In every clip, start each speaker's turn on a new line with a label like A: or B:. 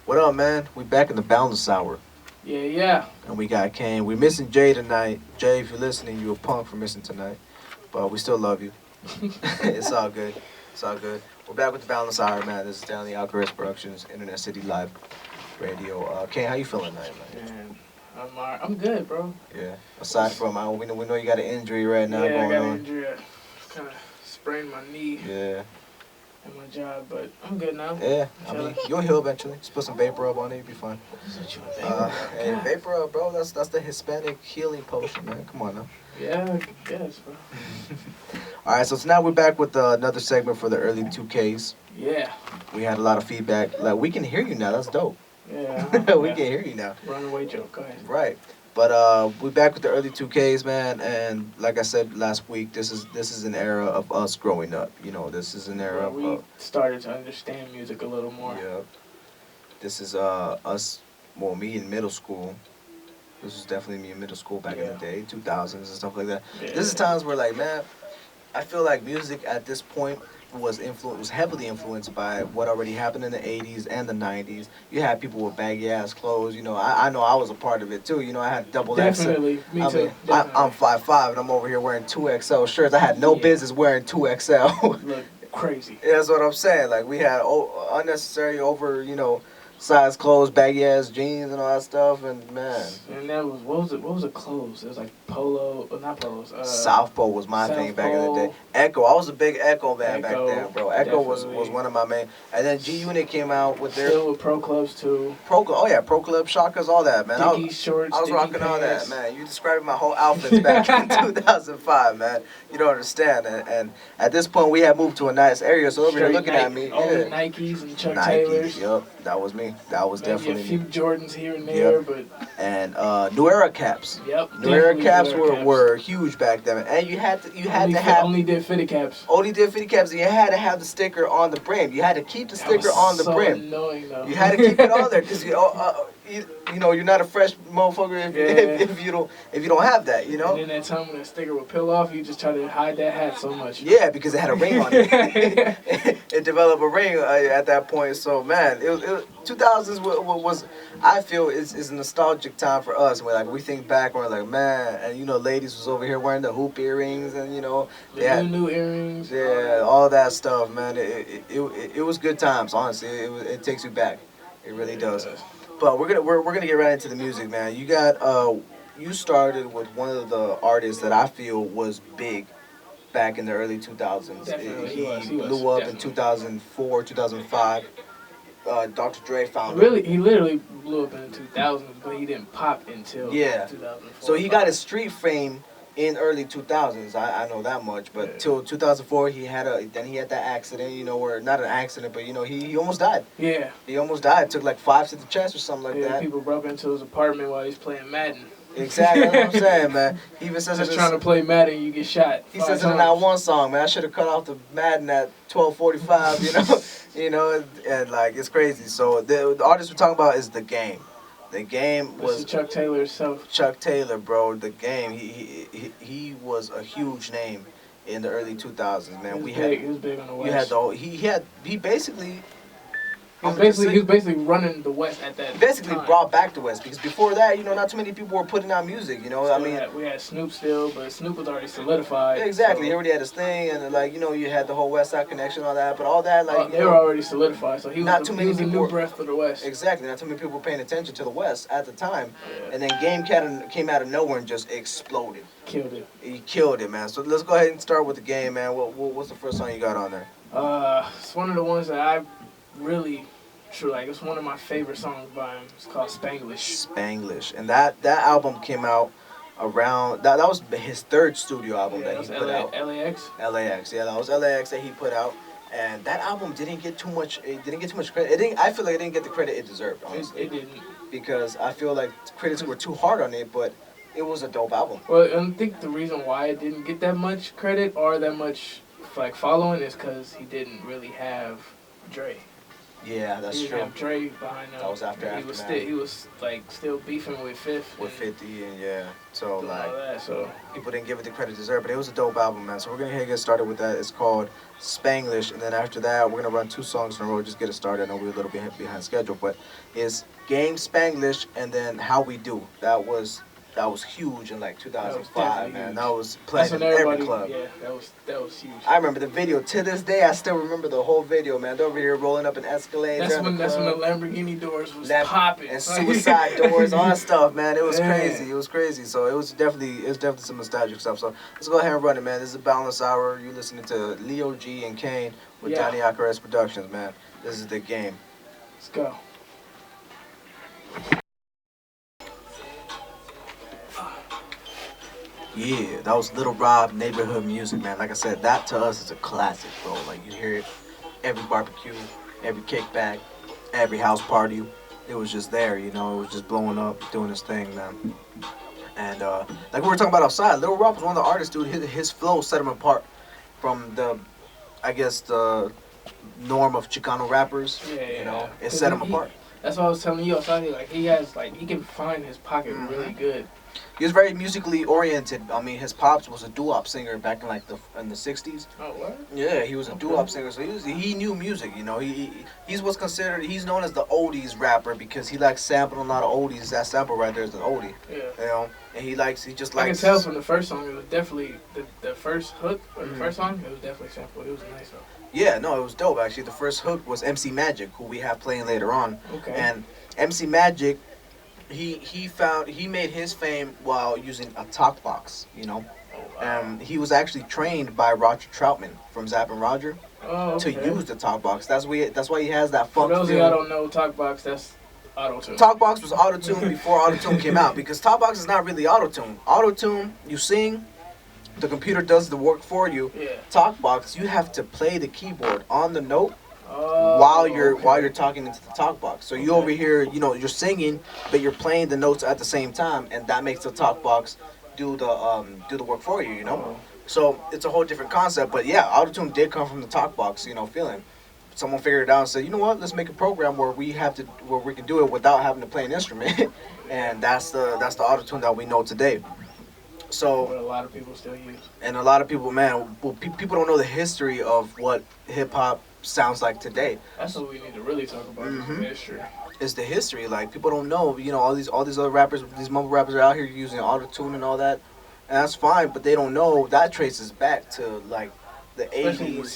A: What up, man? We back in the Boundless Hour.
B: Yeah, yeah.
A: And we got Kane. We're missing Jay tonight. Jay, if you're listening, you a punk for missing tonight. But we still love you. It's all good. It's all good. We're back with the Boundless Hour, man. This is Stanley Alcaraz Productions, Internet City Live Radio. Kane, how you feeling tonight, man?
B: Man, I'm good, bro.
A: Yeah. Aside from, we know you got an injury right now
B: Yeah, I
A: going
B: got an
A: on.
B: injury. I kind of sprained my knee
A: Yeah.
B: at my job, but I'm good now.
A: Yeah. I mean, you'll heal eventually. Just put some vapor up on it, you'll be fine. Hey, vapor up, bro. That's the Hispanic healing potion, man. Come on now.
B: Yeah, I guess, bro.
A: All right, so tonight we're back with another segment for the early 2Ks.
B: Yeah.
A: We had a lot of feedback. Like, we can hear you now. That's dope.
B: Yeah.
A: We can hear you now.
B: Runaway joke. Go ahead.
A: Right. But we're back with the early 2Ks, man. And like I said last week, this is an era of us growing up. You know, this is an era
B: Where
A: of
B: we started to understand music a little more.
A: yeah. This is us. Well, me in middle school. This was definitely me in middle school back in the day, 2000s and stuff like that.
B: Yeah.
A: This is times where, like, man, I feel like music at this point was heavily influenced by what already happened in the 80s and the 90s. You had people with baggy ass clothes. You know, I know I was a part of it too. You know, I had double XL.
B: Definitely. Me
A: I
B: too.
A: mean, I'm 5'5" and I'm over here wearing 2XL shirts. I had no business wearing 2XL.
B: Look crazy.
A: Yeah, that's what I'm saying. Like, we had unnecessary over, size clothes, baggy ass jeans and all that stuff, and man.
B: And that was what was the clothes? It was like polo, not polos.
A: South Pole was my thing back in the day. Echo, I was a big Echo man back then, bro. Echo was one of my main. And then G Unit came out with their
B: still with Pro Clubs too.
A: Pro Club, Shockers, all that, man.
B: Dickie shorts.
A: I was rocking all that,
B: pants.
A: man. You described my whole outfits back in 2005, man. You don't understand. And at this point, we had moved to a nice area, so over here looking at me,
B: all the Nikes and Chuck
A: Nikes,
B: Taylors.
A: Yep, that was me. That was
B: Maybe
A: definitely
B: a few
A: me.
B: Jordans here and there, but
A: and New Era caps.
B: Yep.
A: New Era caps were huge back then, and you had to have
B: only did fitted caps.
A: Only did fitted caps, and you had to have the sticker on the brim. You had to keep the sticker on the brim.
B: Annoying, though.
A: You had to keep it on there because you're not a fresh motherfucker if you don't have that, you know.
B: And then that time when that sticker would peel off, you just try to hide that hat so much.
A: Yeah, because it had a ring on it. It developed a ring at that point. So man, it was 2000s was I feel is a nostalgic time for us. Where like we think back, we're like man, and ladies was over here wearing the hoop earrings and
B: they had new earrings.
A: Yeah, all that stuff, man. It was good times. Honestly, it takes you back. It really does. But we're gonna get right into the music, man. You started with one of the artists that I feel was big back in the early 2000s.
B: Definitely,
A: He blew up in 2004, 2005. Dr. Dre found him.
B: He literally blew up in the 2000s, but he didn't pop until 2004.
A: So he got his street fame in early 2000s. I know that much. But till 2004, he had that accident. Where not an accident, but he almost died.
B: Yeah.
A: He almost died. Took like 5 to the chest or something like that.
B: People broke into his apartment while he's playing Madden.
A: Exactly, that's what I'm saying, man. He even says
B: just trying to play Madden, you get shot.
A: He says it in that one song, man. I should have cut off the Madden at 12:45, and like it's crazy. So the artist we're talking about is The Game. The Game was
B: Chuck Taylor himself.
A: Chuck Taylor, bro. The Game. He was a huge name in the early 2000s, man.
B: He was big on the West.
A: He basically.
B: He was basically running the West at that time.
A: Brought back the West because before that, not too many people were putting out music.
B: We had Snoop still, but Snoop was already solidified.
A: Exactly,
B: so.
A: he already had his thing, and you had the whole West Side connection, all that. But all that,
B: they were already solidified. So he was
A: the
B: new breath for the West.
A: Exactly, not too many people were paying attention to the West at the time. Yeah. And then Game came out of nowhere and just exploded.
B: Killed it.
A: He killed it, man. So let's go ahead and start with The Game, man. What's the first song you got on there?
B: It's one of the ones that I really. True, like it's one of my favorite songs by him. It's called Spanglish.
A: Spanglish, and that album came out around that was his third studio album that he put out.
B: LAX.
A: LAX, yeah, that was LAX that he put out, and that album didn't get too much. It didn't get too much credit. I feel like it didn't get the credit it deserved. Honestly,
B: it didn't
A: because I feel like critics were too hard on it, but it was a dope album.
B: Well, I think the reason why it didn't get that much credit or that much following is because he didn't really have Dre.
A: Yeah, that's
B: He
A: true.
B: didn't have Dre behind him.
A: That was after
B: He was
A: Aftermath.
B: still like still beefing with Fifth.
A: With 50 and yeah. So
B: doing
A: like
B: all that. So
A: people didn't give it the credit it deserved, but it was a dope album, man. So we're gonna get started with that. It's called Spanglish, and then after that we're gonna run 2 songs in a row, just get it started. I know we're a little bit behind schedule, but it's Game Spanglish and then How We Do. That was huge in like
B: that was
A: 2005,
B: definitely
A: man.
B: huge.
A: That was
B: That's
A: playing
B: when
A: in every
B: everybody.
A: club.
B: Yeah, that was huge.
A: I remember the video to this day. I still remember the whole video, man. They're over here rolling up an Escalade.
B: That's when the Lamborghini doors was popping
A: and suicide doors, all that stuff, man. It was
B: Man.
A: crazy. It was crazy. So it's definitely some nostalgic stuff. So let's go ahead and run it, man. This is a Boundless Hour. You're listening to Leo G and Kane with
B: Yeah.
A: Donnie Akares Productions, man. This is the game.
B: Let's go.
A: Yeah, that was Little Rob neighborhood music, man. Like I said, that to us is a classic, bro. Like you hear it every barbecue, every kickback, every house party. It was just there, you know. It was just blowing up, doing his thing, man. And like we were talking about outside, Little Rob was one of the artists, dude. His flow set him apart from I guess, the norm of Chicano rappers.
B: Yeah,
A: You know, it
B: 'Cause
A: set him apart.
B: That's what I was telling you outside here. Like he can find his pocket
A: Mhm.
B: really good.
A: He was very musically oriented. I mean, his pops was a doo-wop singer back in like in the '60s.
B: Oh what?
A: Yeah, he was a
B: Okay.
A: doo-wop singer, so he knew music. You know, he's what's considered, he's known as the oldies rapper because he likes sampling a lot of oldies. That sample right there is an oldie.
B: Yeah.
A: You know, and he just
B: I can
A: likes.
B: tell from the first song, it was definitely the first hook or the
A: Mhm.
B: first song. It was definitely sampled. It was nice though.
A: Yeah, no, it was dope actually. The first hook was MC Magic, who we have playing later on,
B: Okay.
A: and MC Magic, he made his fame while using a talk box. You know,
B: Oh, wow.
A: he was actually trained by Roger Troutman from Zapp and Roger
B: Oh,
A: to
B: okay.
A: use the talk box. That's why he has that
B: For
A: funk
B: those of
A: feel.
B: y'all don't know, Talkbox, that's auto tune.
A: Talkbox was auto-tune before auto-tune came out because Talkbox is not really auto-tune. Auto-tune, you sing, the computer does the work for you.
B: Yeah.
A: Talkbox, you have to play the keyboard on the note
B: Oh,
A: while you're
B: okay.
A: talking into the talkbox. So you
B: Okay.
A: over here, you know, you're singing, but you're playing the notes at the same time, and that makes the talkbox do the work for you. You know.
B: Oh.
A: So it's a whole different concept. But yeah, auto-tune did come from the talkbox, you know, feeling. Someone figured it out and said, you know what, let's make a program where we can do it without having to play an instrument, and that's the auto-tune that we know today. So,
B: What a lot of people still use.
A: and a lot of people, man, people don't know the history of what hip hop sounds like today.
B: That's what we need to really talk about. Is
A: Mhm.
B: the history.
A: It's the history. Like people don't know, you know, all these other rappers, these mumble rappers are out here using auto-tune and all that, and that's fine, but they don't know that traces back to like the
B: Especially the
A: 80s.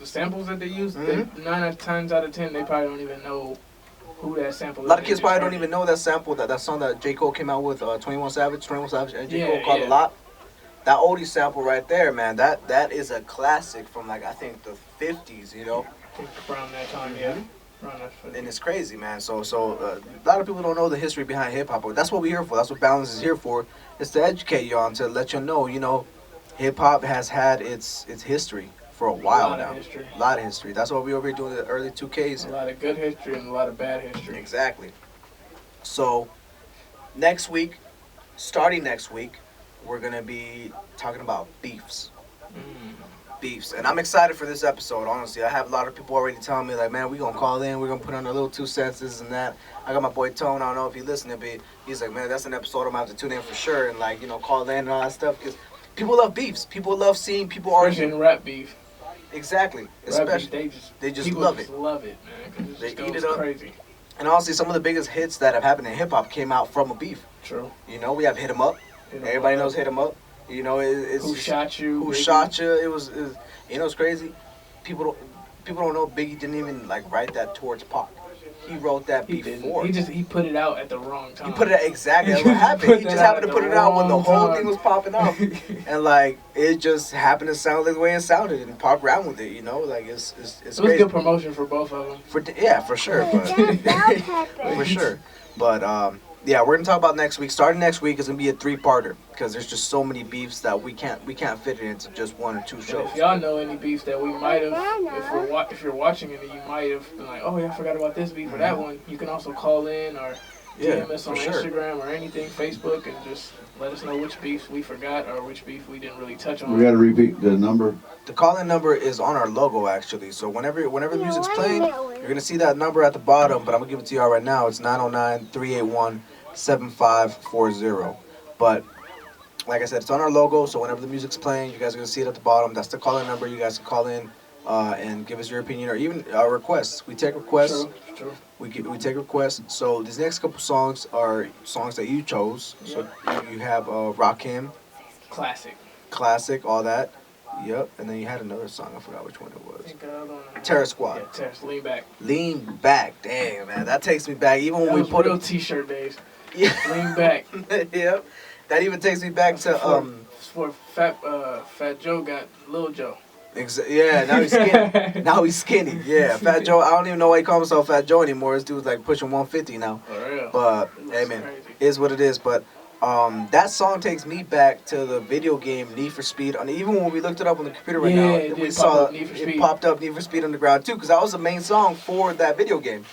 B: samples that they use.
A: Mhm.
B: 9 times out of 10, they probably don't even know who that sample
A: A
B: is.
A: lot of
B: They
A: kids
B: just
A: probably
B: heard
A: don't
B: it.
A: even know that sample, that song that J. Cole came out with, 21 Savage and J. Cole
B: Yeah,
A: called
B: yeah.
A: A Lot. That oldie sample right there, man, that is a classic from like I think the 50s, you know.
B: I think around that time, yeah.
A: Mhm.
B: Around that
A: And it's crazy, man. So a lot of people don't know the history behind hip hop, but that's what we're here for. That's what Balance is here for. It's to educate y'all and to let you know, hip hop has had its history for a while
B: lot
A: now.
B: of history.
A: A lot of history. That's what we over here doing the early 2Ks.
B: A lot of good history and a lot of bad history.
A: Exactly. So starting next week, we're gonna be talking about beefs. Beefs, and I'm excited for this episode. Honestly, I have a lot of people already telling me like, man, we gonna call in, we're gonna put on a little 2 cents, this and that. I got my boy Tone. I don't know if he listening, but he's like, man, that's an episode I'm gonna have to tune in for sure, and like, call in and all that stuff because people love beefs. People love seeing people
B: Especially
A: argue.
B: in rap beef.
A: Exactly,
B: Rap
A: especially
B: beef,
A: they just
B: people
A: love
B: just
A: it.
B: love it, man. 'Cause it
A: They
B: just
A: eat
B: goes
A: it up.
B: crazy.
A: And honestly, some of the biggest hits that have happened in hip hop came out from a beef.
B: True.
A: We have Hit 'Em Up. Everybody knows Hit 'Em Up. It's
B: Who shot you?
A: Who
B: Biggie?
A: shot you? It was it's crazy. People don't know Biggie didn't even like write that towards Pac. He wrote that
B: He didn't.
A: before.
B: He put it out at the wrong time.
A: He put it out exactly. That's what happened.
B: Put
A: He
B: that
A: just
B: out
A: happened to
B: at
A: put
B: the
A: it out when the
B: wrong
A: whole
B: time.
A: thing was popping off, and like it just happened to sound like the way it sounded, and Pac ran with it. Like it's
B: It was
A: crazy.
B: good promotion for both of them.
A: For sure, but for sure. But yeah, we're gonna talk about next week. Starting next week is gonna be a 3-parter because there's just so many beefs that we can't fit it into just 1 or 2
B: And
A: shows.
B: if y'all know any beefs that we might have, if you're watching it, and you might have been like, oh yeah, I forgot about this beef or that one. You can also call in or
A: Yeah,
B: DM us
A: for
B: on
A: sure.
B: Instagram or anything, Facebook, and just let us know which beefs we forgot or which beef we didn't really touch on.
C: We got to repeat the number.
A: The call-in number is on our logo actually. So whenever the music's playing, you're gonna see that number at the bottom. But I'm gonna give it to y'all right now. It's 909-381-7540. But like I said, it's on our logo. So whenever the music's playing, you guys are gonna see it at the bottom. That's the call-in number. You guys can call in and give us your opinion or even requests. We take requests.
B: True.
A: We take requests. So these next couple songs are songs that you chose. So you have Rock Him,
B: Classic.
A: Classic, all that. Yep. And then you had another song. I forgot which one it was.
B: Terror
A: Terror Squad.
B: Yeah, Terrace. Lean back.
A: Lean back. Damn, man. That takes me back. Even when
B: That
A: we
B: was
A: put
B: real
A: it.
B: T-shirt days.
A: Yeah.
B: Lean back.
A: Yep. That even takes me back to
B: Before Fat Joe got Lil Joe.
A: Yeah, now he's skinny. Now he's skinny. Yeah, Fat Joe. I don't even know why he calls himself Fat Joe anymore. This dude's like pushing 150 now.
B: For real.
A: But hey, man, is what it is. But that song takes me back to the video game Need for Speed. And even when we looked it up on the computer right now,
B: it
A: we
B: did
A: saw
B: pop up Need for
A: it
B: Speed.
A: popped up Need for Speed Underground too, because that was the main song for that video game.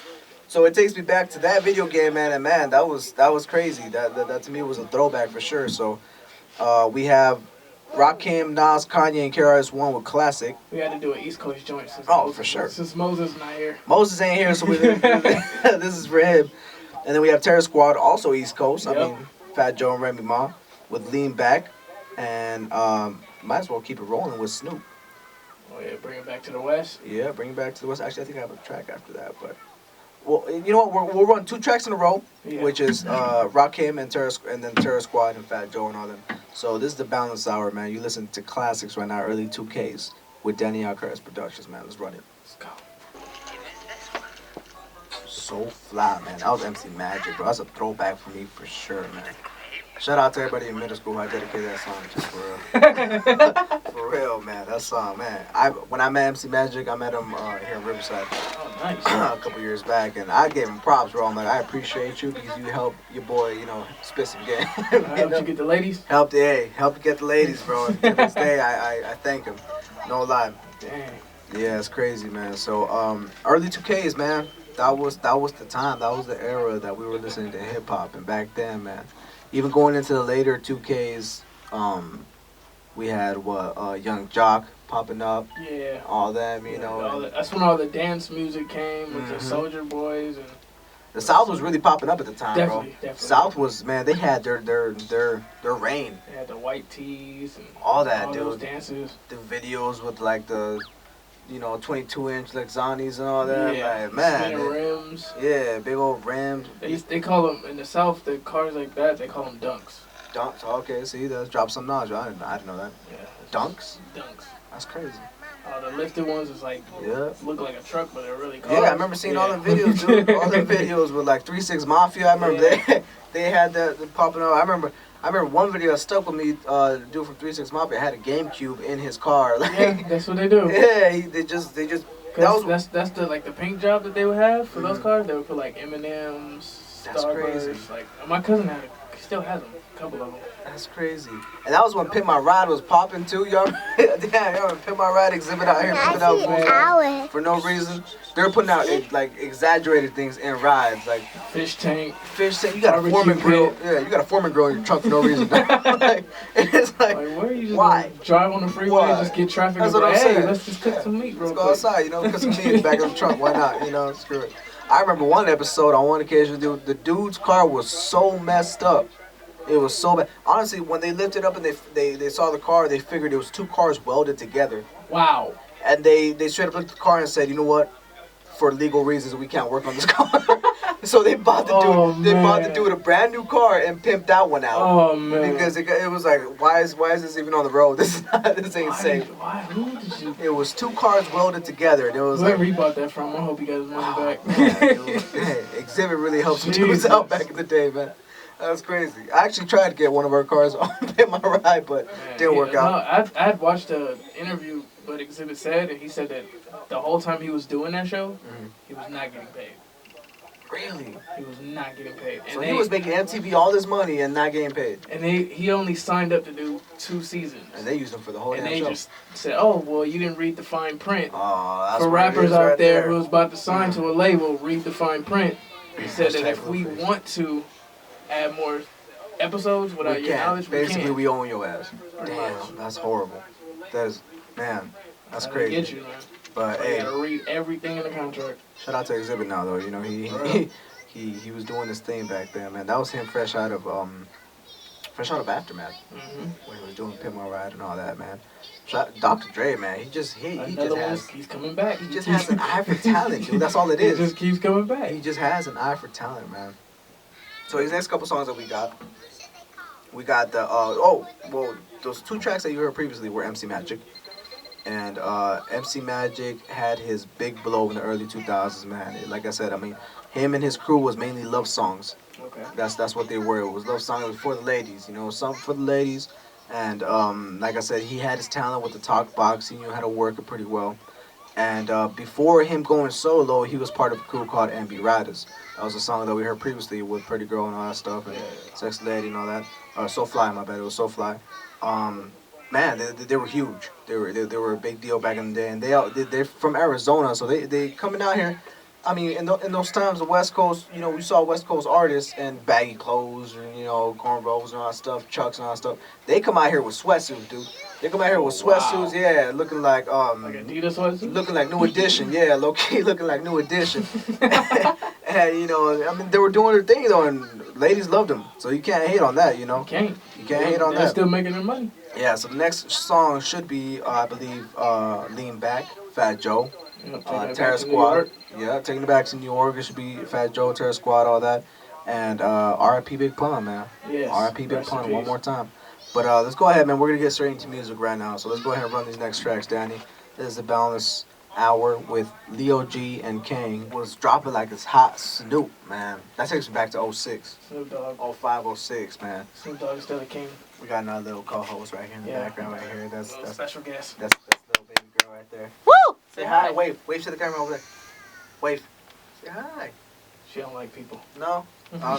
A: So it takes me back to that video game, man. And man, that was crazy. That to me was a throwback for sure. So we have Rakim, Nas, Kanye, and KRS-One with Classic.
B: We had to do an East Coast joint since
A: For sure.
B: Since Moses not here.
A: Moses ain't here, so this is for him. And then we have Terror Squad, also East Coast.
B: Yep.
A: I mean, Fat Joe and Remy Ma with Lean Back. And might as well keep it rolling with Snoop.
B: Oh yeah, bring it back to the West.
A: Yeah, bring it back to the West. Actually, I think I have a track after that. But, well, you know what? We'll run 2 tracks in a row, which is Rakim and then Terror Squad and Fat Joe and all them. So this is the Boundless Hour, man. You listen to classics right now, early 2Ks with Danny Alcaraz Productions, man. Let's run it.
B: Let's go.
A: So fly, man. That was MC Magic, bro. That's a throwback for me for sure, man. Shout out to everybody in middle school who I dedicated that song to, for real. For real, man. That song, man. When I met MC Magic, I met him here in Riverside.
B: Oh, nice.
A: A couple years back, and I gave him props, bro. I'm like, I appreciate you because you helped your boy, spit some game.
B: I helped you get the ladies.
A: Helped get the ladies, bro. To this day, I thank him. No lie.
B: Dang.
A: Yeah, it's crazy, man. So, early 2Ks, man. That was the time. That was the era that we were listening to hip hop, and back then, man. Even going into the later 2Ks, we had Young Jock popping up.
B: Yeah.
A: All them, you know.
B: That's when all the dance music came with the Soldier Boys and.
A: The South was really popping up at the time,
B: Definitely.
A: South was, man. They had their reign.
B: They had the white tees and
A: all that,
B: all
A: dude.
B: those dances.
A: The videos with like the, 22-inch like Zonnies and all that.
B: Yeah.
A: Like, man.
B: Spinning rims.
A: Yeah, big old rims.
B: They call them in the South. The cars like that, they call them dunks.
A: Dunks. Okay, see, let's drop some knowledge. I didn't know that.
B: Yeah.
A: Dunks.
B: Dunks.
A: That's crazy.
B: The lifted ones is like look like a truck, but they're really cars.
A: Yeah, I remember seeing all the videos, dude. All the videos with like 3-6 Mafia. I remember they had that popping up. I remember one video that stuck with me. The dude from 3-6 Mafia had a GameCube in his car. Like,
B: yeah, that's what they do.
A: Yeah, they just.
B: That's the like the paint job that they would have for those cars. They would put like M&M's,
A: That's crazy.
B: Starburst. Like my cousin still has them, a couple of them.
A: That's crazy. And that was when Pimp My Ride was popping too, y'all. Damn, y'all Pimp My Ride exhibit out here putting out for no reason. They're putting out like exaggerated things in rides, like
B: fish tank.
A: You got a Foreman grill. Yeah, you got a Foreman grill in your trunk for no reason. Like, it's like
B: where are you just
A: why?
B: Drive on the freeway and just get traffic.
A: That's what I'm saying.
B: Let's just cook some meat real
A: quick.
B: Let's
A: go outside, cook some meat in the back of the trunk. Why not? Screw it. I remember one episode on one occasion, dude, the dude's car was so messed up. It was so bad. Honestly, when they lifted up and they saw the car, they figured it was 2 cars welded together.
B: Wow.
A: And they straight up looked at the car and said, you know what? For legal reasons, we can't work on this car. So they bought the dude. They bought the dude a brand new car and pimped that one out.
B: Oh man!
A: Because it was like, why is this even on the road? This ain't safe.
B: Who did you?
A: It was 2 cars welded together. It was
B: whoever he bought that from, I hope he got his money back.
A: Man, Exhibit really helped some dudes out back in the day, man. That's crazy. I actually tried to get one of our cars on Pimp My Ride, but didn't work out.
B: I had watched an interview what Exhibit said, and he said that the whole time he was doing that show, he was not getting paid.
A: Really?
B: He was not getting paid.
A: So he was making MTV all this money and not getting paid.
B: And he only signed up to do 2 seasons.
A: And they used him for the whole damn show.
B: And they just said, oh, well, you didn't read the fine print.
A: Oh, that's
B: for rappers out there who was about to sign to a label, read the fine print. He said that
A: Hashtag
B: if we
A: Blueface.
B: want to add more episodes without
A: We
B: your
A: can.
B: knowledge, we
A: Basically,
B: can.
A: we own your ass.
B: Pretty
A: Damn,
B: much.
A: that's horrible. That is, man, that's
B: How they get
A: crazy.
B: you, man.
A: But
B: So you
A: hey,
B: gotta read everything in the contract.
A: shout out to Exhibit now though. You know
B: For real.
A: he was doing his thing back then, man. That was him fresh out of Aftermath
B: Mm-hmm.
A: when he was doing Pimp My Ride and all that, man. Dr. Dre, man, he just
B: Another one
A: has
B: keeps coming back.
A: he just has an eye for talent, dude. That's all it
B: He
A: is.
B: just keeps coming back.
A: He just has an eye for talent, man. So these next couple songs that we got those two tracks that you heard previously were MC Magic. And MC Magic had his big blow in the early 2000s, man. Like I said, I mean, him and his crew was mainly love songs.
B: Okay.
A: That's what they were. It was love songs. It was for the ladies, you know, something for the ladies. And like I said, he had his talent with the talk box. He knew how to work it pretty well. And before him going solo, he was part of a crew called MB Riders. That was a song that we heard previously with Pretty Girl and all that stuff, and Sexy Lady and all that. So Fly, my bad. It was So Fly. Man, they were huge. They were a big deal back in the day, and they're from Arizona, so they coming out here. I mean, in those times, the West Coast, you know, we saw West Coast artists and baggy clothes and, you know, cornrows and all that stuff, chucks and all that stuff. They come out here with sweatsuits, dude. They come out here with sweatsuits, yeah, looking like
B: Adidas sweatsuits?
A: looking like New Edition, yeah, low key looking like New Edition. And you know, I mean, they were doing their thing though, and ladies loved them, so you can't hate on that, you know.
B: You
A: can't hate on
B: They're
A: that.
B: still making their money.
A: Yeah, so the next song should be, I believe, Lean Back, Fat Joe. Terror Squad. Yeah, taking it back to New York. It should be Fat Joe, Terror Squad, all that. And R.I.P. Big Pun, man.
B: Yes.
A: R.I.P. Big Pun one more time. But let's go ahead, man. We're going to get straight into music right now. So let's go ahead and run these next tracks, Danny. This is the Boundless Hour with Leo G and Kane. Was dropping like it's hot Snoop, man. That takes me back to 06.
B: Snoop Dogg.
A: 05, 06, man.
B: Snoop Dogg is still the king.
A: We got another little co-host right here in the background right here. That's
B: special guest.
A: That's little baby girl right there. Woo! Say hi. Wave to the camera over there. Wave. Say hi.
B: She don't like people.
A: No? Okay. Well,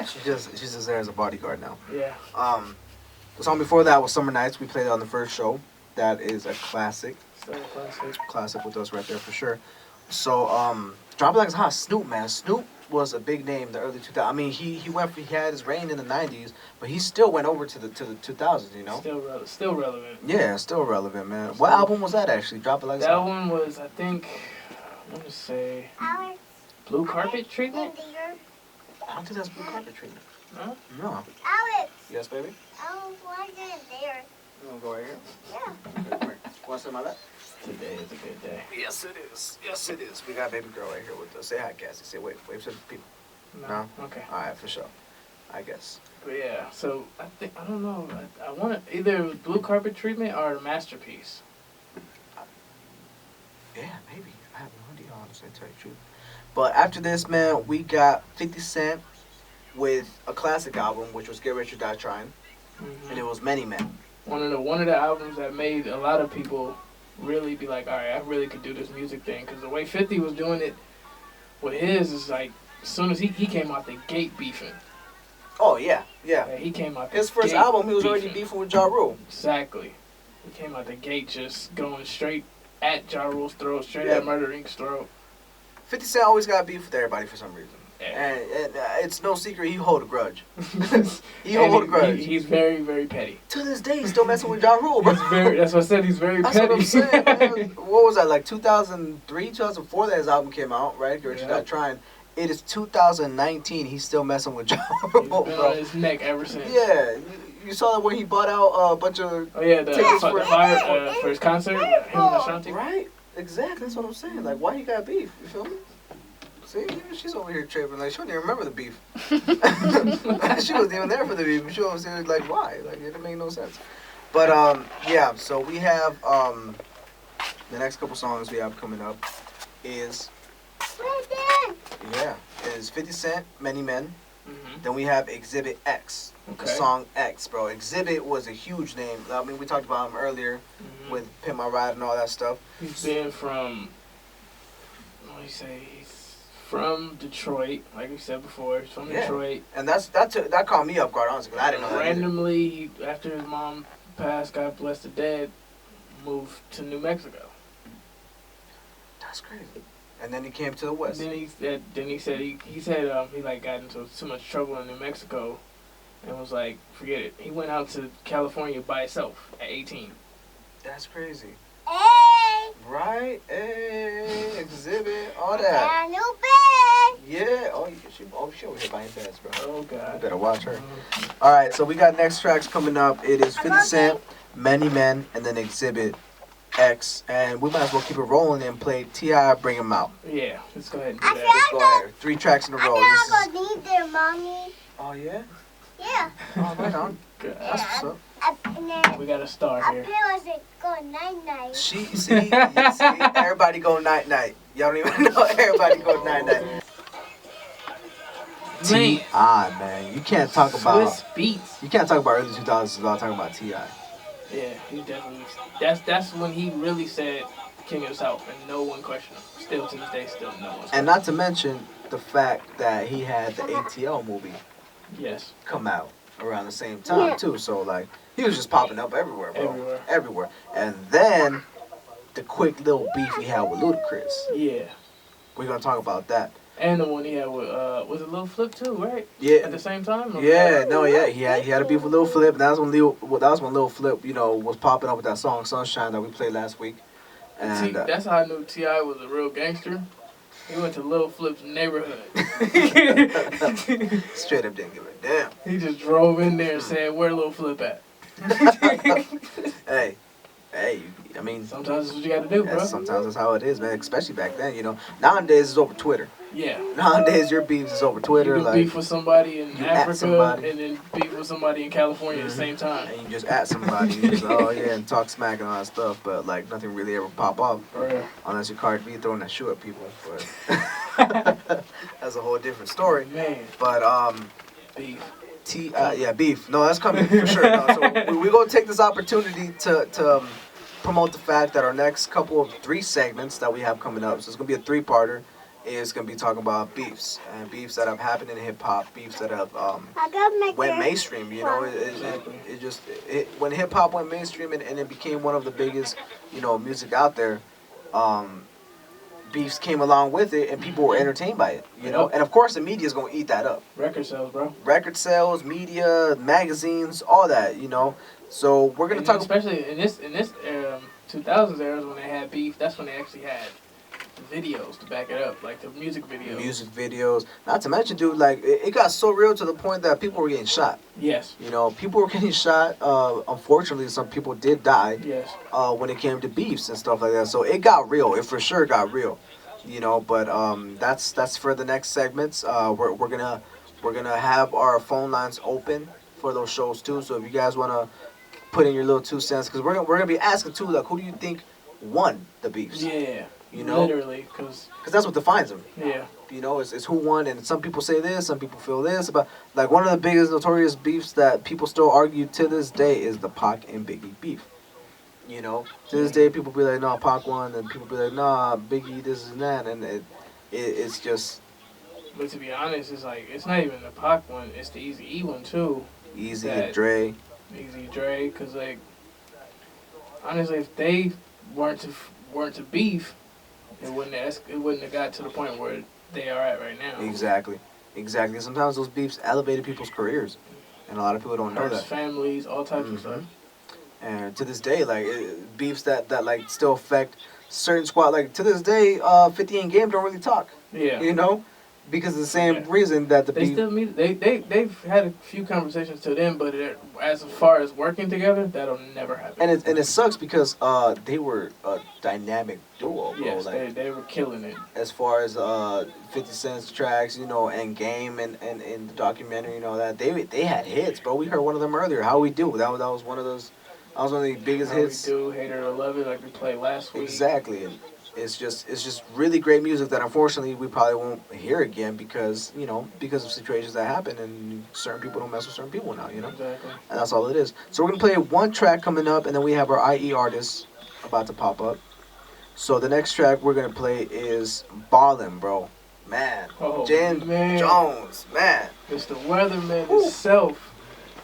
A: she's just there as a bodyguard now.
B: Yeah.
A: The song before that was Summer Nights. We played it on the first show. That is a classic.
B: Still a classic.
A: Classic with us right there for sure. So, Drop It Like It's Hot. Snoop, man. Snoop was a big name in the early 2000s. I mean, he had his reign in the 90s, but he still went over to the 2000s, you know?
B: Still relevant.
A: Yeah, still relevant, man. What album was that actually? Drop It Like It's
B: That
A: Hot.
B: one was, I think, I want to say, Blue Carpet Treatment?
A: I don't think that's Blue Carpet Treatment.
B: No?
A: No.
C: Alex,
A: Yes, baby?
C: why is it there?
A: You want to go right here?
C: Yeah.
A: Want to sit in my lap?
B: Today is a good day.
A: Yes, it is. Yes, it is. We got baby girl right here with us. Say hi, Cassie. Say wave to the people. No?
B: Okay.
A: All right, for sure. I guess.
B: But yeah, so I don't know. I want to either Blue Carpet Treatment or Masterpiece.
A: Yeah, maybe. I have no idea, honestly, to tell you the truth. But after this, man, we got 50 Cent with a classic album, which was Get Rich or Die Trying, and it was Many Men.
B: One of the albums that made a lot of people really be like, all right, I really could do this music thing. Because the way 50 was doing it with his is like, as soon as he came out the gate beefing.
A: Oh, yeah.
B: He came out the
A: His first
B: gate
A: album, he was already beefing with Ja Rule.
B: Exactly. He came out the gate just going straight at Ja Rule's throat, straight
A: Yeah.
B: at Murder Inc.'s throat.
A: 50 Cent always got beef with everybody for some reason.
B: Yeah.
A: And it's no secret he hold a grudge. He hold a grudge.
B: He's very, very petty.
A: To this day, he's still messing with Ja Rule, bro.
B: That's what I said. He's very
A: That's
B: petty.
A: what I'm saying, man. What was that, like 2003, 2004 that his album came out, right? Get Rich or
B: Yeah.
A: Die Trying. It is 2019, he's still messing with Ja
B: He's
A: Rule,
B: been
A: bro.
B: on his neck ever since.
A: Yeah, you saw that when he bought out a bunch of...
B: Oh yeah, the
A: Tickets for-
B: fire for his concert, him and Ashanti.
A: Right, exactly, that's what I'm saying. Like, why he got beef, you feel me? See, even she's over here tripping. Like, she don't even remember the beef. She wasn't even there for the beef. She was like, why? Like, it didn't make no sense. But, yeah, so we have, the next couple songs we have coming up is, is 50 Cent, Many Men.
B: Mm-hmm.
A: Then we have Exhibit X, the song X, bro. Exhibit was a huge name. I mean, we talked about him earlier with Pimp My Ride and all that stuff.
B: He's been from, what do you say? He's from Detroit, like we said before. He's from Detroit.
A: And that caught me up guard, honestly, because I didn't know that.
B: Randomly, after his mom passed, God bless the dead, moved to New Mexico.
A: That's crazy. And then he came to the West.
B: Then he said he like got into so much trouble in New Mexico, and was like, forget it. He went out to California by himself at 18.
A: That's crazy.
C: Hey,
A: Right? Hey, exhibit, all that.
C: a new bed.
A: Yeah. Oh, she over here buying beds, bro.
B: Oh
A: You
B: God.
A: better watch her. All right, so we got next tracks coming up. It is 50 Cent, Many Men, and then Exhibit X. And we might as well keep it rolling and play T.I. Bring 'Em Out.
B: Yeah, let's go ahead and do
C: I
B: that.
A: Let's go ahead. 3 tracks in a
C: I
A: row.
C: think
A: This
C: I'm
A: is...
C: gonna need there, mommy.
A: Oh, yeah?
C: Yeah.
A: Oh, right on.
B: Good.
A: That's what's up.
C: And then
B: We got a star
C: I
B: here.
C: feel as it go night night.
A: See, everybody go night-night. Y'all don't even know everybody go night-night. T.I., man. You can't talk about...
B: Swiss Beats.
A: You can't talk about early 2000s without talking about T.I.
B: Yeah, he definitely. That's when he really said King of the South, and no one questioned him. Still to this day, still no one's
A: And not to mention the fact that he had the ATL movie
B: yes,
A: come out around the same time, too. So, like, he was just popping up everywhere, bro.
B: Everywhere.
A: And then the quick little beef he had with Ludacris.
B: yeah.
A: We're going to talk about that.
B: And the one he had with was it Lil Flip too, right?
A: Yeah.
B: At the same time. Or
A: Yeah, no, yeah, he had a beef with Lil Flip. And that was when Lil Flip, was popping up with that song Sunshine that we played last week. And
B: That's how I knew T.I. was a real gangster. He went to Lil Flip's neighborhood.
A: straight up didn't give a damn.
B: He just drove in there and said, "Where Lil Flip at?"
A: Hey, I mean,
B: Sometimes that's what you got to do, bro.
A: sometimes that's how it is, man. Especially back then, Nowadays it's over Twitter.
B: Yeah.
A: Nowadays your beefs is over Twitter.
B: You can
A: Like,
B: beef with somebody in
A: you at
B: Africa
A: somebody.
B: and then beef with somebody in California at the same time.
A: and you just at somebody, you just and talk smack and all that stuff, but like nothing really ever pop up
B: For real.
A: unless you're Cardi B throwing that shoe at people. But that's a whole different story.
B: Man,
A: But
B: beef.
A: beef. No, that's coming for sure. No, so we're gonna take this opportunity to promote the fact that our next couple of 3 segments that we have coming up, so it's gonna be a 3-parter. Is gonna be talking about beefs and beefs that have happened in hip hop, beefs that have
C: I gotta make
A: went
C: it.
A: mainstream. When hip hop went mainstream and it became one of the biggest, music out there. Beefs came along with it, and people were entertained by it.
B: Yep.
A: And of course the media's gonna eat that up.
B: Record sales, bro.
A: Record sales, media, magazines, all that. So we're gonna talk.
B: Especially in this 2000s eras when they had beef. That's when they actually had videos to back it up, like the music videos.
A: Music videos. Not to mention, dude, like it got so real to the point that people were getting shot.
B: Yes.
A: People were getting shot. Unfortunately, some people did die.
B: Yes.
A: When it came to beefs and stuff like that. So it got real. It for sure got real. But that's for the next segments. We're gonna have our phone lines open for those shows too. So if you guys wanna put in your little 2 cents, because we're gonna be asking too, like, who do you think won the beefs?
B: Yeah. Literally, because
A: that's what defines them.
B: yeah.
A: It's who won, and some people say this, some people feel this. But like one of the biggest notorious beefs that people still argue to this day is the Pac and Biggie beef. To this day, people be like, "No, Pac won," and people be like, "Nah, Biggie, this and that," and it's just.
B: But to be honest, it's like it's not even the Pac one; it's the Eazy-E one too.
A: Easy,
B: That-
A: Dre.
B: Easy Dre, because like honestly, if they weren't to beef, it wouldn't have got to the point where they are at right now.
A: Exactly. Sometimes those beefs elevated people's careers, and a lot of people don't know
B: Hurts
A: that.
B: families, all types of
A: Mhm.
B: stuff.
A: And to this day, like beefs that like still affect certain squad. Like to this day, 50 and Game don't really talk.
B: Yeah.
A: Because of the same
B: Yeah.
A: reason that the
B: They
A: beef.
B: still meet. They've had a few conversations to them, but as far as working together, that'll never happen.
A: And it sucks because they were a dynamic duo, bro.
B: Yes,
A: Like
B: they were killing it.
A: as far as 50 Cent's tracks, and Game and in the documentary, that they had hits, bro. We heard one of them earlier. How We Do. That was one of those. That was one of the biggest
B: How
A: hits.
B: We Do, Hate It or Love It, like we played last week.
A: Exactly, and it's just really great music that unfortunately we probably won't hear again because of situations that happen and certain people don't mess with certain people now.
B: Exactly.
A: And that's all it is. So we're gonna play one track coming up, and then we have our IE artists about to pop up. So the next track we're gonna play is "Ballin'," bro. Man, Jen
B: man.
A: Jones, man.
B: It's the weatherman himself.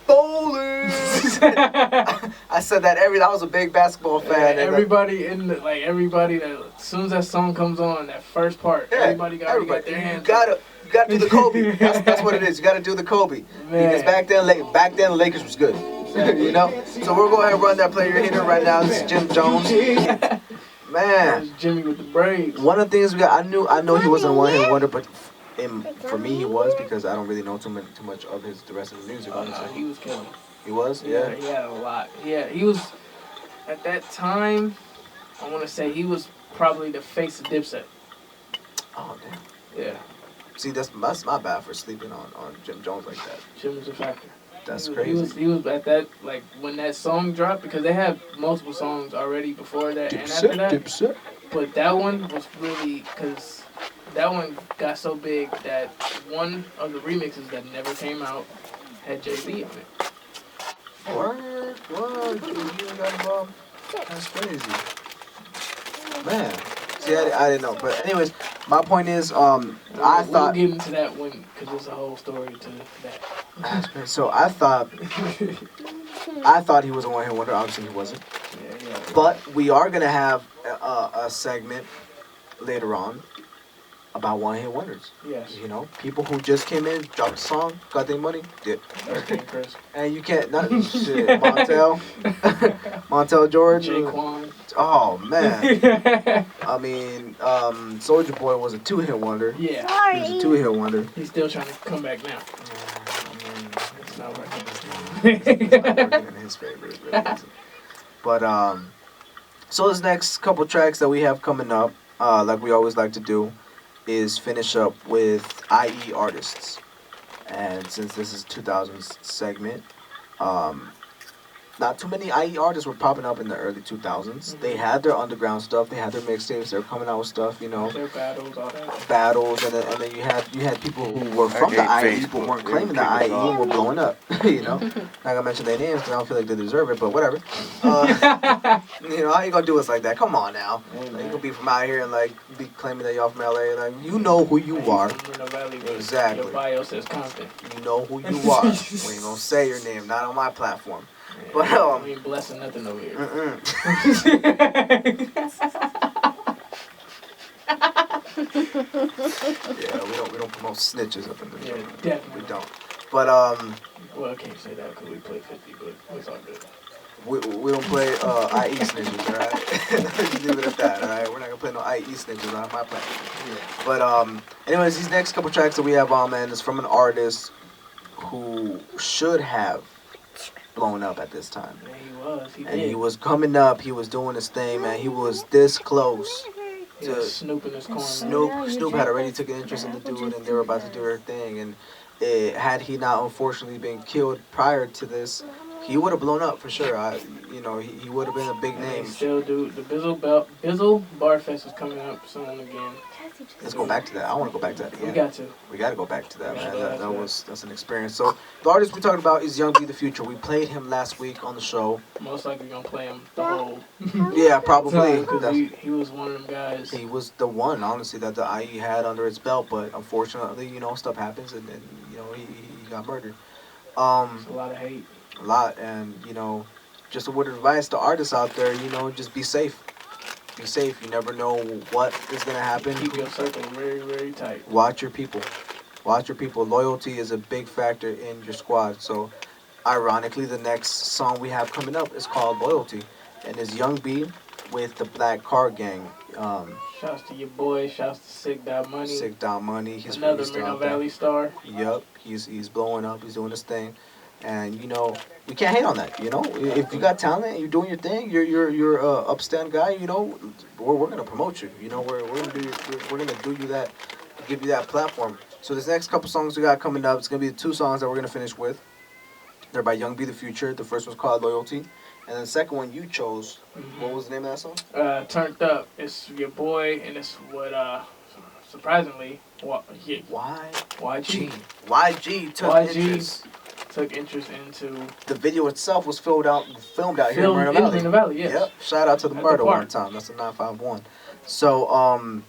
A: Bowling. I said that I was a big basketball fan. And
B: everybody everybody that as soon as that song comes on, that first part, everybody got their hands.
A: You gotta do the Kobe. That's what it is. You gotta do the Kobe. Because back then the Lakers was good. You know. So we'll go ahead and run that player hitter right now. This is Jim Jones. Man,
B: Jimmy with the braids.
A: one of the things we got, I know he wasn't a one-hit wonder, but for me he was, because I don't really know too much of the rest of the music.
B: He was killing.
A: He was,
B: yeah. He had a lot. Yeah, he was at that time. I want to say he was probably the face of Dipset.
A: Oh damn.
B: Yeah.
A: See, that's my bad for sleeping on Jim Jones like that.
B: Jim was a factor.
A: That's crazy.
B: He was at that, like, when that song dropped, because they had multiple songs already before that and after that.
A: Dipset.
B: But that one was really, because that one got so big that one of the remixes that never came out had Jay-Z on it.
A: Word. You got involved? That's crazy. Man. See, I didn't know. But anyways, my point is,
B: We'll get into that one, because there's a whole story to that.
A: So I thought he was a one-hit wonder. Obviously, he wasn't.
B: Yeah.
A: But we are gonna have a segment later on about one-hit wonders.
B: Yes.
A: You know, people who just came in, dropped a song, got their money, did. And you can't not shit. Montel George.
B: Jaquan.
A: Oh man. I mean, Soulja Boy was a two-hit wonder.
B: Yeah.
A: He was a two-hit wonder.
B: He's still trying to come back now. It's not working.
A: It's not working in his favor. It really isn't. But so this next couple tracks that we have coming up, like we always like to do, is finish up with IE artists. And since this is 2000s segment, not too many IE artists were popping up in the early 2000s.
B: Mm-hmm.
A: They had their underground stuff. They had their mixtapes. They were coming out with stuff, you know.
B: Their battles, all that.
A: Battles, and then you had people who were from the IE but weren't claiming the IE and were blowing up. You know, not gonna mention their names because I don't feel like they deserve it, but whatever. You know, how you gonna do us like that? Come on now. Like, you gonna be from out here and like be claiming that y'all from LA. Like, you know who you are. Exactly.
B: Your bio says Compton.
A: You know who you are. We ain't gonna say your name, not on my platform.
B: Yeah,
A: But
B: we ain't blessing nothing over here.
A: Yeah, we don't promote snitches up in the
B: Yeah, definitely.
A: We don't. But
B: well, I can't say that because we play 50, but it's all good.
A: we don't play IE snitches, alright? Just leave it at that, alright? We're not gonna play no IE snitches on my platform.
B: Yeah.
A: But anyways, these next couple tracks that we have on, man, is from an artist who should have blown up at this time.
B: Yeah, he was. He
A: And
B: did.
A: he was coming up, he was doing his thing, man. He was this close
B: He
A: to
B: was Snoop in his corner.
A: Snoop had already taken interest in the dude, and they were about to do their thing. And had he not unfortunately been killed prior to this, he would have blown up for sure. He would have been a big
B: And
A: name.
B: they still do. The Bizzle Bar Fest is coming up soon again.
A: Let's go back to that. I want to go back to that again.
B: We got to.
A: We got to go back to that, man.
B: Yeah.
A: That's an experience. So the artist we're talking about is Young B the Future. We played him last week on the show.
B: Most likely gonna play him the whole
A: Yeah, probably.
B: because he was one of them guys.
A: He was the one, honestly, that the IE had under its belt, but unfortunately, stuff happens, and he got murdered.
B: It's a lot of hate.
A: A lot, and just a word of advice to artists out there, just be safe. Be safe. You never know what is gonna happen.
B: Keep your circle very, very tight.
A: Watch your people. Watch your people. Loyalty is a big factor in your squad. So, ironically, the next song we have coming up is called Loyalty, and it's Young B with the Black Card Gang.
B: Shouts to your boy. Shouts to Sick Dot Money.
A: Sick Down Money. He's
B: Another
A: still
B: Reno
A: out there.
B: Valley star.
A: Yep, he's blowing up. He's doing his thing, and we can't hate on that. If you got talent and you're doing your thing, you're a upstand guy. We're gonna promote you. We're gonna do you that, give you that platform. So this next couple songs we got coming up, it's gonna be the two songs that we're gonna finish with. They're by Young B the Future. The first one's called Loyalty, and then the second one you chose.
B: Mm-hmm.
A: What was the name of that song?
B: Turned Up. It's your boy, and it's what surprisingly,
A: YG.
B: YG
A: took
B: YG
A: interest.
B: took interest into
A: The video itself was filmed out here in
B: film
A: Reno
B: in
A: Valley.
B: Reno Valley. Yes.
A: Yep. Shout out to the
B: At
A: murder
B: the park.
A: one time. That's a 951. So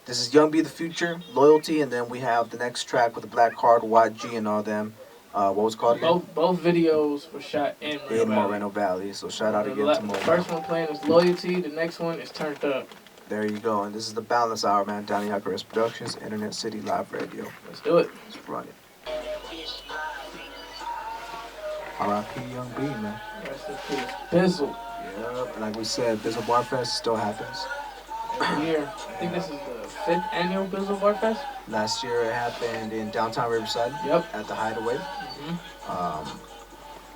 A: this is Young B the Future, Loyalty, and then we have the next track with the Black Card, YG, and all them. What was it called again?
B: Both videos were shot in
A: In
B: Moreno
A: Moreno Valley. So shout out
B: The
A: again to
B: the
A: Mo.
B: first one playing is Loyalty. The next one is Turned Up.
A: There you go. And this is the Boundless Hour, man. Danny Alcaraz Productions, Internet City Live Radio.
B: Let's do it.
A: Let's run it. R.I.P. Young B, man.
B: Rest in peace. Bizzle.
A: Yep. And like we said, Bizzle Bar Fest still happens.
B: Every year. I think this is the 5th annual Bizzle Bar Fest.
A: Last year it happened in downtown Riverside.
B: Yep.
A: At the Hideaway.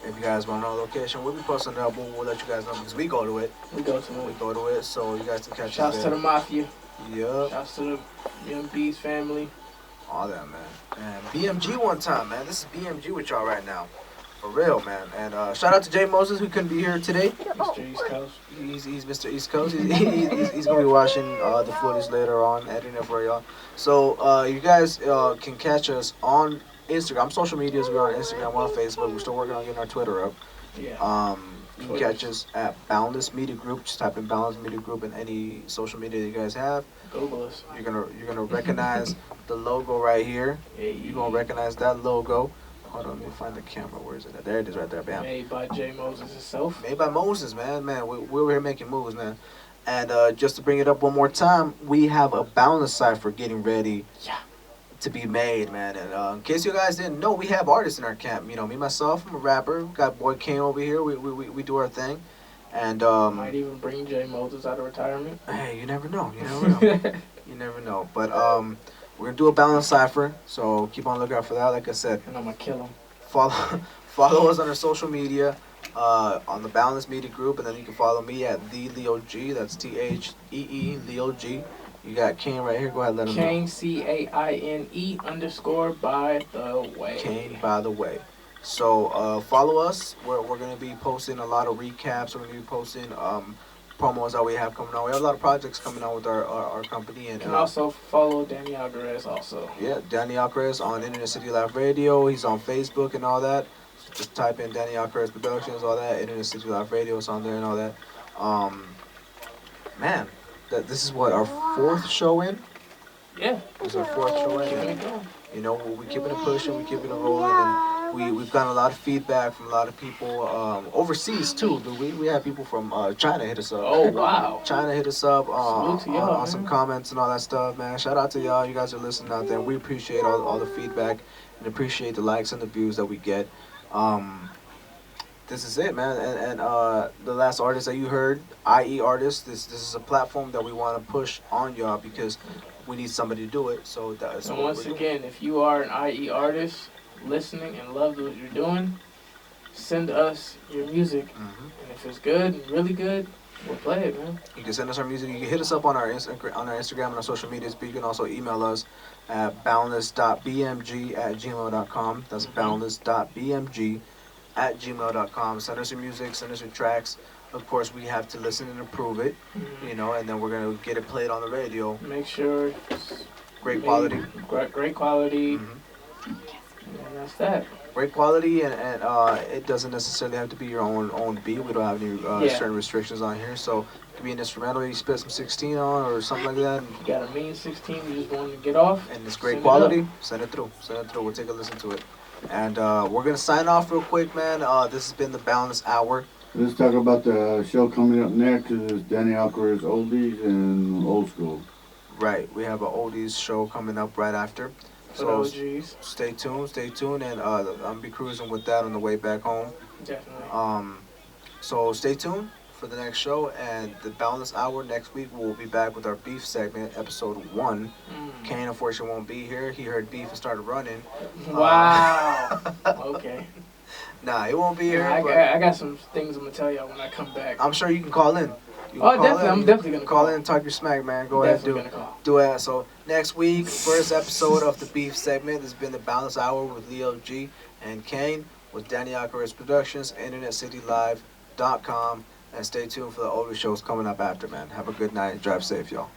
A: If you guys want to know the location, we'll be posting it up. We'll let you guys know because we go to it.
B: We go to it.
A: So you guys can catch us
B: Shouts
A: there.
B: to the Mafia.
A: Yep.
B: Shouts to the Young B's family.
A: All that, man. And BMG one time, man. This is BMG with y'all right now. For real, man. And shout out to Jay Moses, who couldn't be here today.
B: Mr. East Coast.
A: He's Mr. East Coast. He's going to be watching the footage later on, editing it for y'all. So you guys can catch us on Instagram. Social medias, we're on Instagram, we're on Facebook. We're still working on getting our Twitter up.
B: Yeah.
A: You can catch us at Boundless Media Group. Just type in Boundless Media Group in any social media that you guys have.
B: Google us.
A: You're gonna recognize the logo right here. You're gonna recognize that logo. Hold on, let me find the camera. Where is it? There it is, right there. Bam.
B: Made by Jay Moses himself.
A: Made by Moses, man. We're here making moves, man. And just to bring it up one more time, we have a Boundless cipher getting ready.
B: Yeah.
A: To be made, man. And in case you guys didn't know, we have artists in our camp. You know, me myself, I'm a rapper. We got boy Kane over here. We do our thing. And
B: might even bring Jay Moses out of retirement.
A: Hey, you never know. You never know. You never know. But we're gonna do a Boundless cipher, so keep on lookout for that. Like I said,
B: And I'm gonna kill him.
A: follow us on our social media, on the Boundless Media Group, and then you can follow me at the Leo G. That's THEE Leo G. You got Kane right here. Go ahead, let him know.
B: Kane CAINE_ by the way.
A: Kane by the way. So follow us. We're gonna be posting a lot of recaps. We're gonna be posting promos that we have coming on. We have a lot of projects coming on with our company. And
B: you can also follow Danny Alvarez also.
A: Yeah, Danny Alcaraz on Internet City Live Radio. He's on Facebook and all that. Just type in Danny Alcaraz Productions, all that. Internet City Live Radio is on there and all that. Man, this is what, our 4th show in?
B: Yeah.
A: This is our 4th show in.
B: Keeping it going.
A: You know, we keeping it pushing, we keeping it rolling, and we've gotten a lot of feedback from a lot of people overseas too. We have people from China hit us up.
B: Oh wow!
A: China hit us up
B: Salute to y'all,
A: on some comments and all that stuff, man. Shout out to y'all. You guys are listening out there. We appreciate all the feedback and appreciate the likes and the views that we get. This is it, man. And the last artist that you heard, IE Artist. This is a platform that we want to push on y'all because we need somebody to do it. So that's
B: So
A: what
B: once
A: we're
B: again, if you are an IE artist listening and love what you're doing, send us your music.
A: doing.
B: And if it's good and really good, we'll play it, man.
A: You can send us our music. You can hit us up on our Instagram and our social medias, but you can also email us at boundless.bmg@gmail.com. That's boundless.bmg@gmail.com. Send us your music, send us your tracks. Of course, we have to listen and approve it, you know, and then we're going to get it played on the radio.
B: Make sure it's
A: Great quality.
B: Great quality.
A: Mhm.
B: And that's that.
A: Great quality, and it doesn't necessarily have to be your own beat. We don't have any certain restrictions on here, so it could be an instrumental you spit some 16 on or something like that.
B: You got a mean 16 you just want to get off.
A: And it's great
B: send
A: quality.
B: It
A: Send it through. We'll take a listen to it. And we're gonna sign off real quick, man. This has been the Boundless Hour.
D: Let's talk about the show coming up next. Is Danny Alcaraz Oldies and Old School.
A: Right. We have an oldies show coming up right after.
B: For the OGs.
A: Stay tuned, and I'll be cruising with that on the way back home.
B: Definitely.
A: So stay tuned for the next show, and the Boundless Hour next week. We'll be back with our beef segment, episode 1. Kane unfortunately won't be here. He heard beef and started running.
B: Wow. Okay.
A: Nah, he won't be here.
B: I
A: but
B: got some things I'm gonna tell y'all when I come back.
A: I'm sure you can call in. You can
B: Oh,
A: call
B: definitely.
A: in.
B: I'm definitely gonna
A: Call
B: call.
A: in and talk your smack, man. Go ahead,
B: Definitely gonna call.
A: do it. So next week, first episode of the beef segment. This has been the Boundless Hour with Leo G and Kane with Danny Alcaraz Productions, InternetCityLive.com, and stay tuned for the older shows coming up after, man. Have a good night and drive safe, y'all.